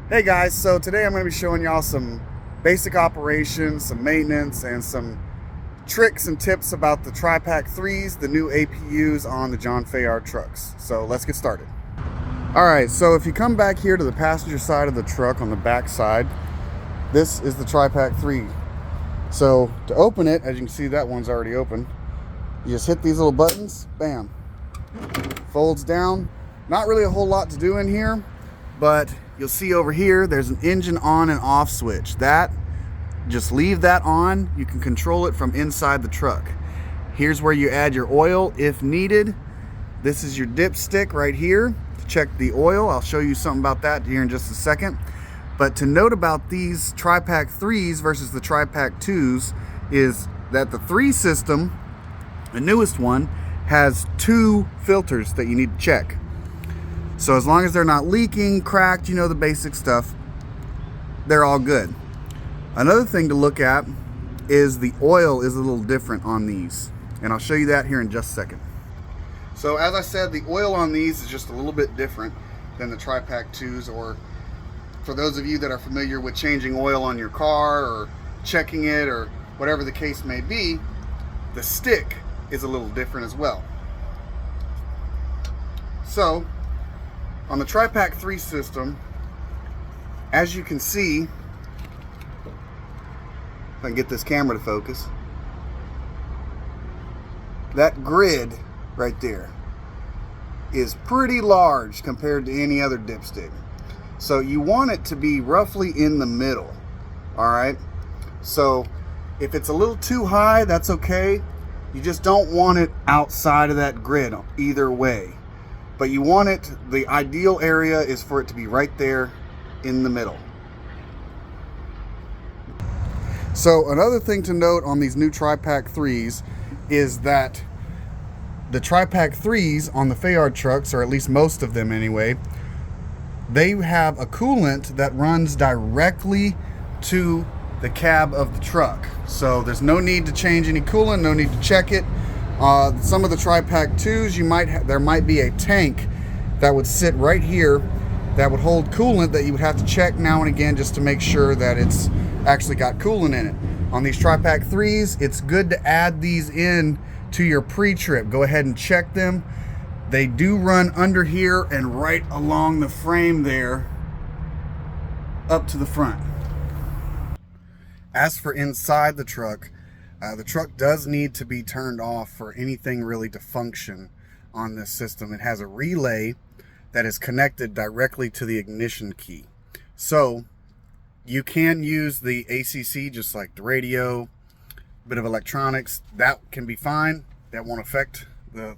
Hey guys, so today I'm going to be showing y'all some basic operations, some maintenance, and some tricks and tips about the Tripac 3s, the new APUs on the John Fayard trucks. So let's get started. Alright, so if you come back here to the passenger side of the truck on the back side, this is the Tripac 3. So to open it, as you can see that one's already open, you just hit these little buttons, bam, folds down. Not really a whole lot to do in here, but you'll see over here there's an engine on and off switch. That, just leave that on. You can control it from inside the truck. Here's where you add your oil if needed. This is your dipstick right here to check the oil. I'll show you something about that here in just a second. But to note about these Tripac 3s versus the Tripac 2s is that the 3 system, the newest one, has 2 filters that you need to check. So as long as they're not leaking, cracked, you know, the basic stuff, they're all good. Another thing to look at is the oil is a little different on these. And I'll show you that here in just a second. So as I said, the oil on these is just a little bit different than the Tripac 2s, or for those of you that are familiar with changing oil on your car or checking it or whatever the case may be, the stick is a little different as well. So on the Tripac 3 system, as you can see, if I can get this camera to focus, that grid right there is pretty large compared to any other dipstick. So you want it to be roughly in the middle, all right? So if it's a little too high, that's okay. You just don't want it outside of that grid either way. But you want it, the ideal area is for it to be right there in the middle. So another thing to note on these new Tripac 3s is that the Tripac 3s on the Fayard trucks, or at least most of them anyway, they have a coolant that runs directly to the cab of the truck. So there's no need to change any coolant, no need to check it. Some of the Tripac 2s, there might be a tank that would sit right here that would hold coolant that you would have to check now and again just to make sure that it's actually got coolant in it. On these Tripac 3s, it's good to add these in to your pre-trip. Go ahead and check them. They do run under here and right along the frame there up to the front. As for inside the truck does need to be turned off for anything really to function on this system. It has a relay that is connected directly to the ignition key. So you can use the ACC just like the radio, a bit of electronics. That can be fine. That won't affect the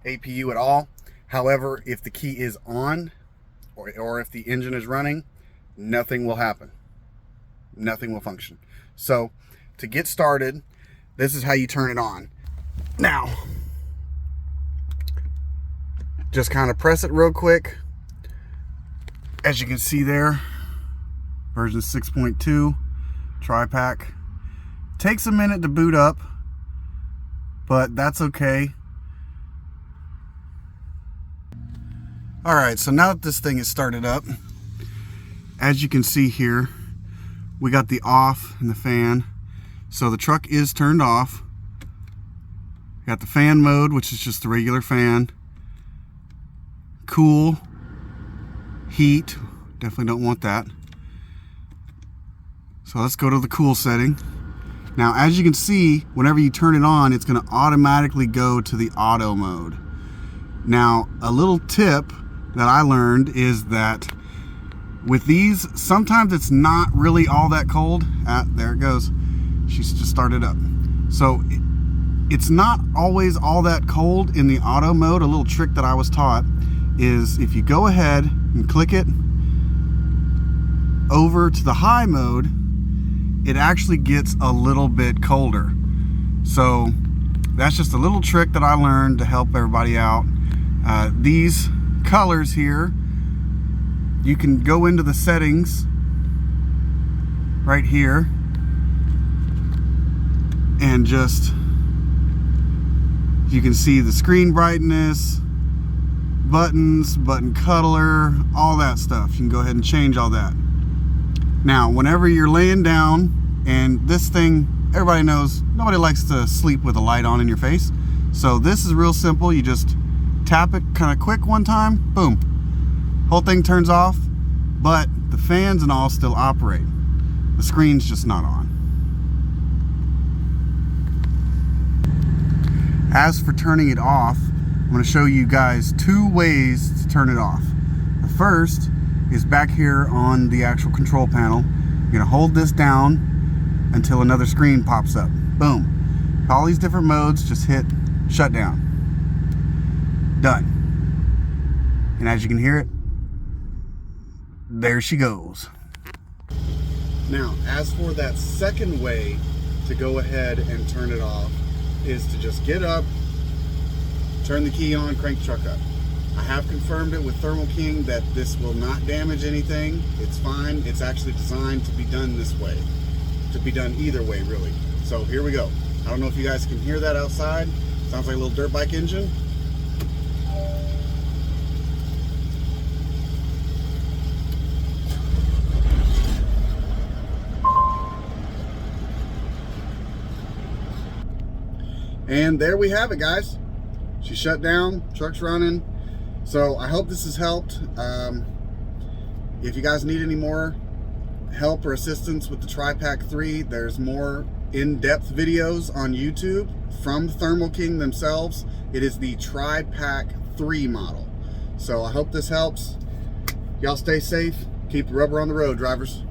APU at all. However, if the key is on or if the engine is running, nothing will happen. Nothing will function. So to get started, this is how you turn it on. Now, just kind of press it real quick. As you can see there, version 6.2 Tripac. Takes a minute to boot up, but that's okay. All right, so now that this thing is started up, as you can see here, we got the off and the fan. So the truck is turned off. Got the fan mode, which is just the regular fan. Cool, heat, definitely don't want that. So let's go to the cool setting. Now, as you can see, whenever you turn it on, it's gonna automatically go to the auto mode. Now, a little tip that I learned is that with these, sometimes it's not really all that cold. There it goes. She's just started up. So it's not always all that cold in the auto mode. A little trick that I was taught is if you go ahead and click it over to the high mode, it actually gets a little bit colder. So that's just a little trick that I learned to help everybody out. These colors here, you can go into the settings right here and just, you can see the screen brightness, buttons, button cuddler, all that stuff. You can go ahead and change all that. Now, whenever you're laying down, and this thing, everybody knows, nobody likes to sleep with a light on in your face. So this is real simple. You just tap it kind of quick one time, boom. Whole thing turns off, but the fans and all still operate. The screen's just not on. As for turning it off, I'm going to show you guys 2 ways to turn it off. The first is back here on the actual control panel. You're going to hold this down until another screen pops up. Boom. All these different modes, just hit shut down. Done. And as you can hear it, there she goes. Now, as for that second way to go ahead and turn it off, is to just get up, turn the key on, crank the truck up. I have confirmed it with Thermal King that this will not damage anything. It's fine. It's actually designed to be done this way. To be done either way, really. So here we go. I don't know if you guys can hear that outside. Sounds like a little dirt bike engine. And there we have it, guys. She shut down, truck's running. So I hope this has helped. If you guys need any more help or assistance with the Tripac 3, there's more in-depth videos on YouTube from Thermal King themselves. It is the Tripac 3 model. So I hope this helps. Y'all stay safe. Keep the rubber on the road, drivers.